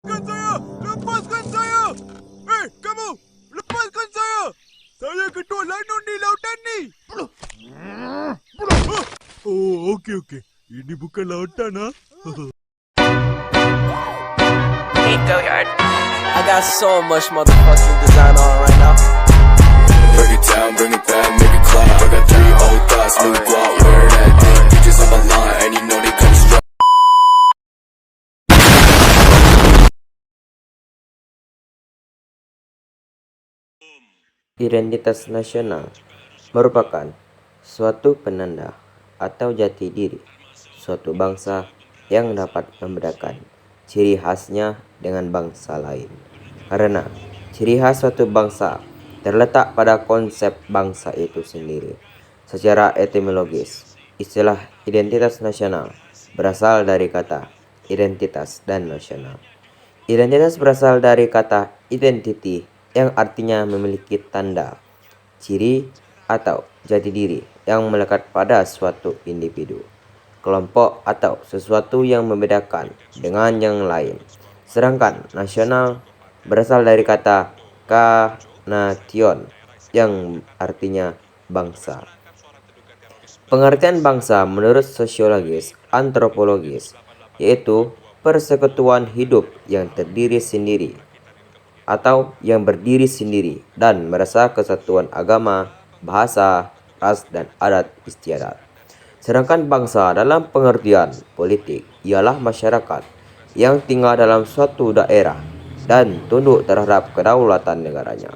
Lepaskan saya! Lepaskan saya! Hei, kamu! Lepaskan saya! Saya ketua Lanun di lautan ni! Oh, okey. Ini bukan lautan, ha? Hey, Gilliard. I got so much motherfucking design on right now. Break it down, bring it back, make it clap. I got 3 old thoughts, new guap, wear that thing. Bitches on my line, and you know they come strong. Identitas nasional merupakan suatu penanda atau jati diri suatu bangsa yang dapat membedakan ciri khasnya dengan bangsa lain. Karena ciri khas suatu bangsa terletak pada konsep bangsa itu sendiri. Secara etimologis, istilah identitas nasional berasal dari kata identitas dan nasional. Identitas berasal dari kata identity yang artinya memiliki tanda, ciri, atau jati diri yang melekat pada suatu individu, kelompok, atau sesuatu yang membedakan dengan yang lain. Sedangkan nasional berasal dari kata ka-nation yang artinya bangsa. Pengertian bangsa menurut sosiologis antropologis yaitu persekutuan hidup yang terdiri sendiri atau yang berdiri sendiri dan merasa kesatuan agama, bahasa, ras, dan adat istiadat. Sedangkan bangsa dalam pengertian politik ialah masyarakat yang tinggal dalam suatu daerah dan tunduk terhadap kedaulatan negaranya.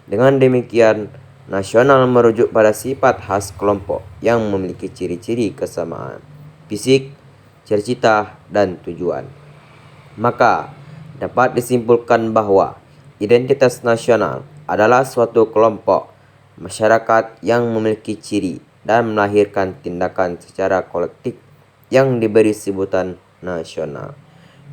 Dengan demikian, nasional merujuk pada sifat khas kelompok yang memiliki ciri-ciri kesamaan, fisik, cita-cita, dan tujuan. Maka, dapat disimpulkan bahwa identitas nasional adalah suatu kelompok masyarakat yang memiliki ciri dan melahirkan tindakan secara kolektif yang diberi sebutan nasional.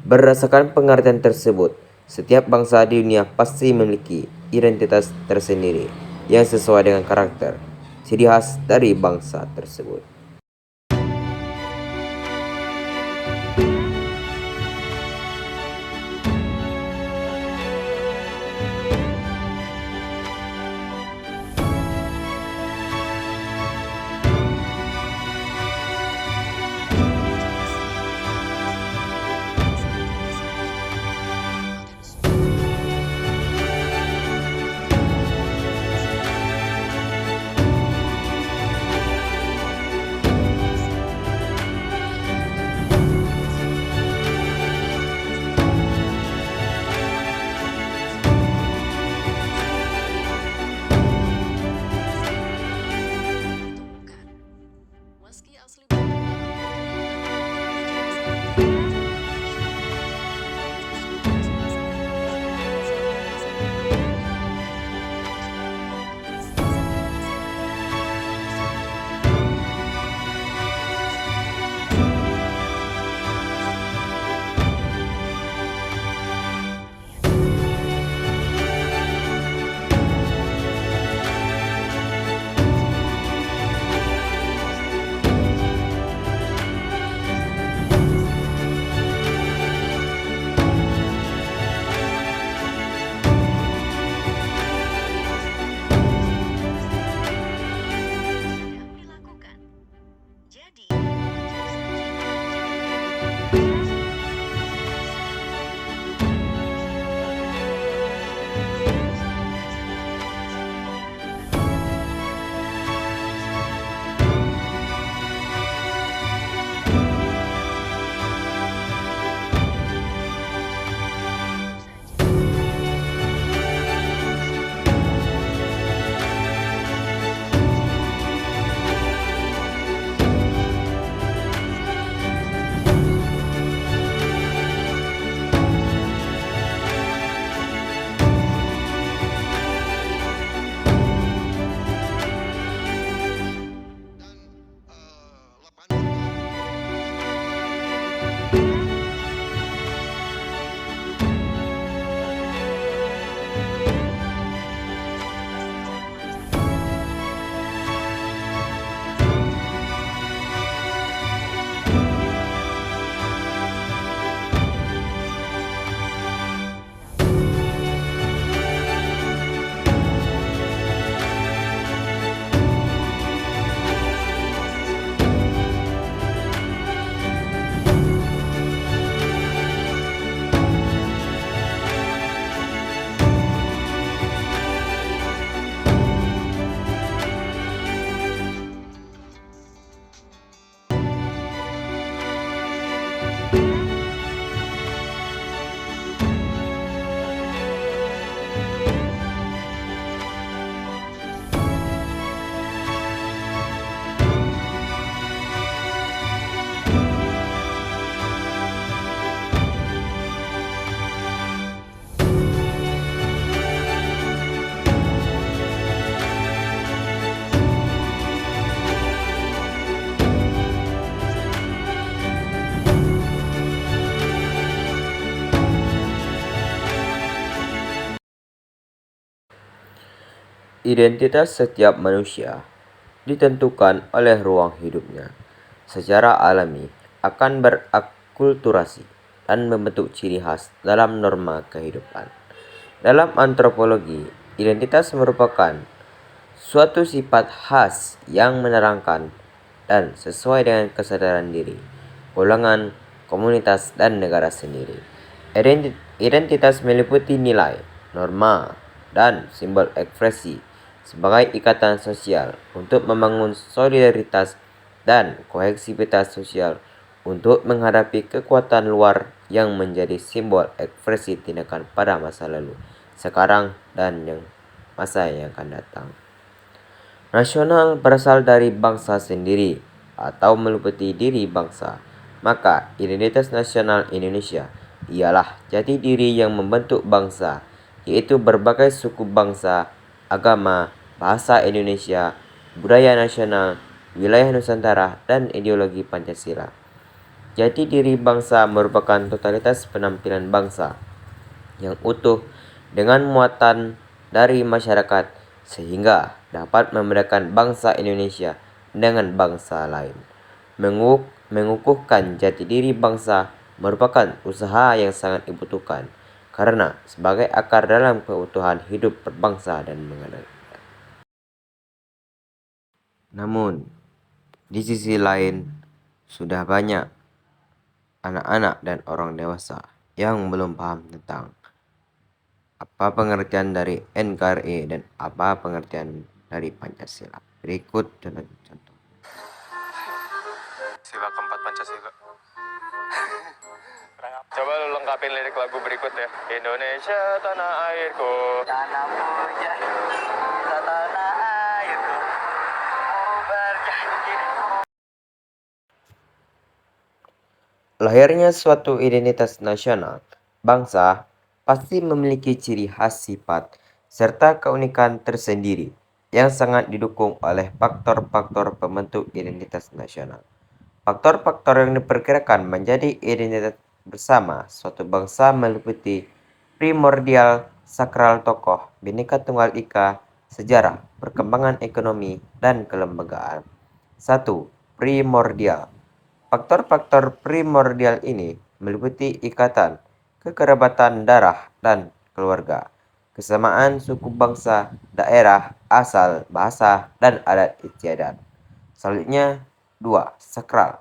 Berdasarkan pengertian tersebut, setiap bangsa di dunia pasti memiliki identitas tersendiri yang sesuai dengan karakter, ciri khas dari bangsa tersebut. Identitas setiap manusia ditentukan oleh ruang hidupnya. Secara alami akan berakulturasi dan membentuk ciri khas dalam norma kehidupan. Dalam antropologi, identitas merupakan suatu sifat khas yang menerangkan dan sesuai dengan kesadaran diri, golongan, komunitas, dan negara sendiri. Identitas meliputi nilai, norma, dan simbol ekspresi sebagai ikatan sosial untuk membangun solidaritas dan kohesivitas sosial untuk menghadapi kekuatan luar yang menjadi simbol ekspresi tindakan pada masa lalu, sekarang, dan masa yang akan datang. Nasional berasal dari bangsa sendiri atau meliputi diri bangsa. Maka identitas nasional Indonesia ialah jati diri yang membentuk bangsa, yaitu berbagai suku bangsa, agama, bahasa Indonesia, budaya nasional, wilayah Nusantara, dan ideologi Pancasila. Jati diri bangsa merupakan totalitas penampilan bangsa yang utuh dengan muatan dari masyarakat sehingga dapat membedakan bangsa Indonesia dengan bangsa lain. Mengukuhkan jati diri bangsa merupakan usaha yang sangat dibutuhkan karena sebagai akar dalam keutuhan hidup berbangsa dan bernegara. Namun, di sisi lain, sudah banyak anak-anak dan orang dewasa yang belum paham tentang apa pengertian dari NKRI dan apa pengertian dari Pancasila. Berikut contoh. Sila keempat Pancasila. Coba lu lengkapin lirik lagu berikut ya. Indonesia tanah airku. Tanahmu jatuh, kita tanah airku. Mau berjanji. Lahirnya suatu identitas nasional, bangsa pasti memiliki ciri khas sifat serta keunikan tersendiri yang sangat didukung oleh faktor-faktor pembentuk identitas nasional. Faktor-faktor yang diperkirakan menjadi identitas bersama suatu bangsa meliputi primordial, sakral tokoh, Bhinneka Tunggal Ika, sejarah, perkembangan ekonomi, dan kelembagaan. 1. Primordial. Faktor-faktor primordial ini meliputi ikatan, kekerabatan darah, dan keluarga, kesamaan suku bangsa, daerah, asal, bahasa, dan adat istiadat. Selanjutnya, 2. Sakral.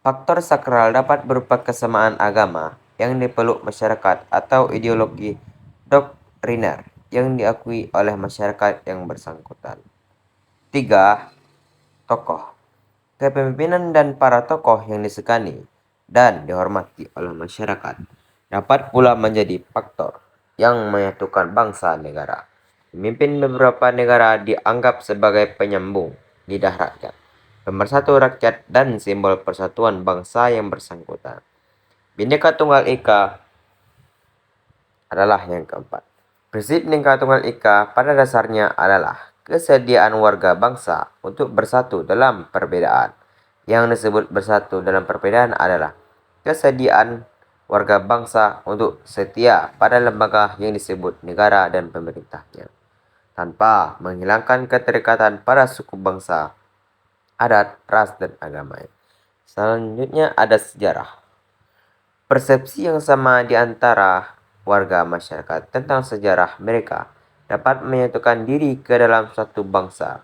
Faktor sakral dapat berupa kesamaan agama yang dipeluk masyarakat atau ideologi doktriner yang diakui oleh masyarakat yang bersangkutan. 3. Tokoh. Kepemimpinan dan para tokoh yang disegani dan dihormati oleh masyarakat dapat pula menjadi faktor yang menyatukan bangsa negara. Pemimpin beberapa negara dianggap sebagai penyambung lidah rakyat, pemersatu rakyat, dan simbol persatuan bangsa yang bersangkutan. Bhinneka Tunggal Ika adalah yang keempat. Prinsip Bhinneka Tunggal Ika pada dasarnya adalah kesediaan warga bangsa untuk bersatu dalam perbedaan. Yang disebut bersatu dalam perbedaan adalah kesediaan warga bangsa untuk setia pada lembaga yang disebut negara dan pemerintahnya, tanpa menghilangkan keterikatan pada suku bangsa, adat, ras, dan agama. Selanjutnya ada sejarah. Persepsi yang sama di antara warga masyarakat tentang sejarah mereka dapat menyatukan diri ke dalam suatu bangsa.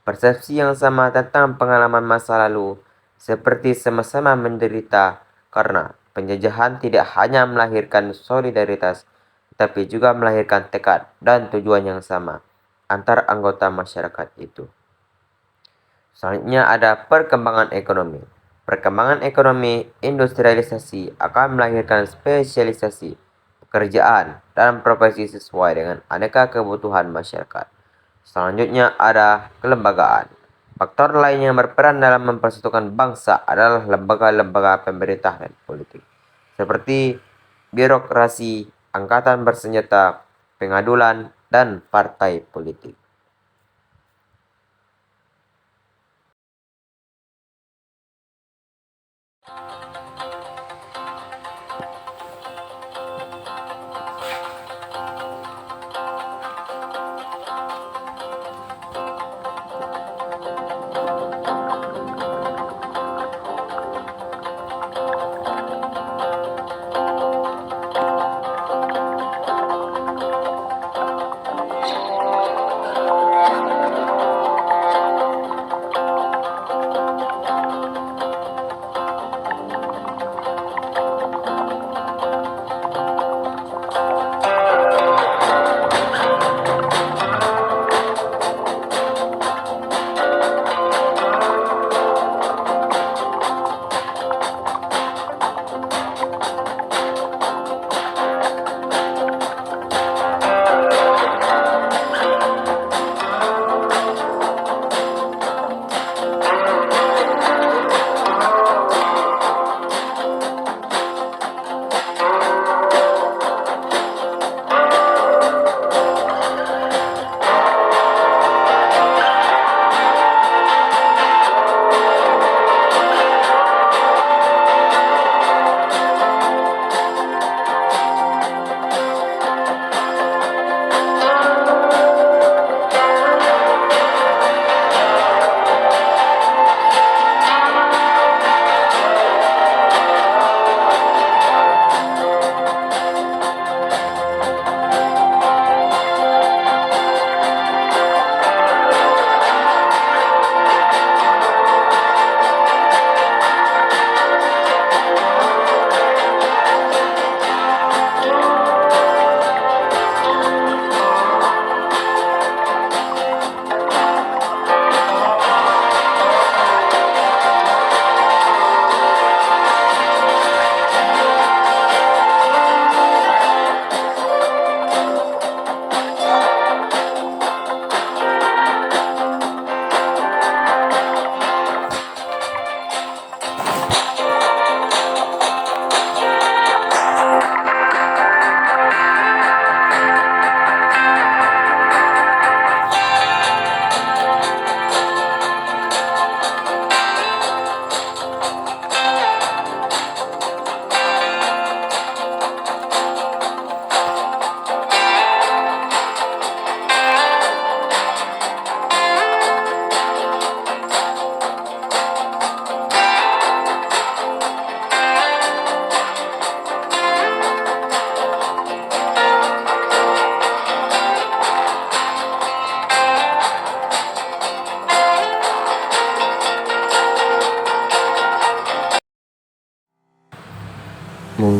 Persepsi yang sama tentang pengalaman masa lalu, seperti sama-sama menderita karena penjajahan, tidak hanya melahirkan solidaritas, tetapi juga melahirkan tekad dan tujuan yang sama antar anggota masyarakat itu. Selanjutnya ada perkembangan ekonomi. Perkembangan ekonomi industrialisasi akan melahirkan spesialisasi pekerjaan dan profesi sesuai dengan aneka kebutuhan masyarakat. Selanjutnya ada kelembagaan. Faktor lain yang berperan dalam mempersatukan bangsa adalah lembaga-lembaga pemerintah dan politik, seperti birokrasi, angkatan bersenjata, pengadulan, dan partai politik.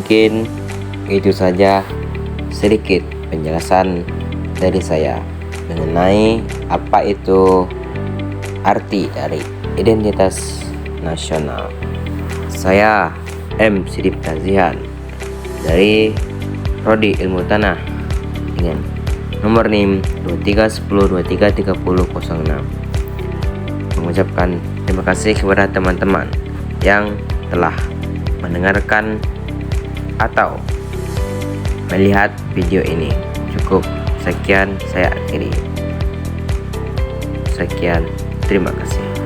Mungkin itu saja sedikit penjelasan dari saya mengenai apa itu arti dari identitas nasional. Saya M. Sidip Tazihan dari Prodi Ilmu Tanah dengan nomor NIM 2310233006 mengucapkan terima kasih kepada teman-teman yang telah mendengarkan atau melihat video ini. Cukup sekian, saya akhiri. Sekian, terima kasih.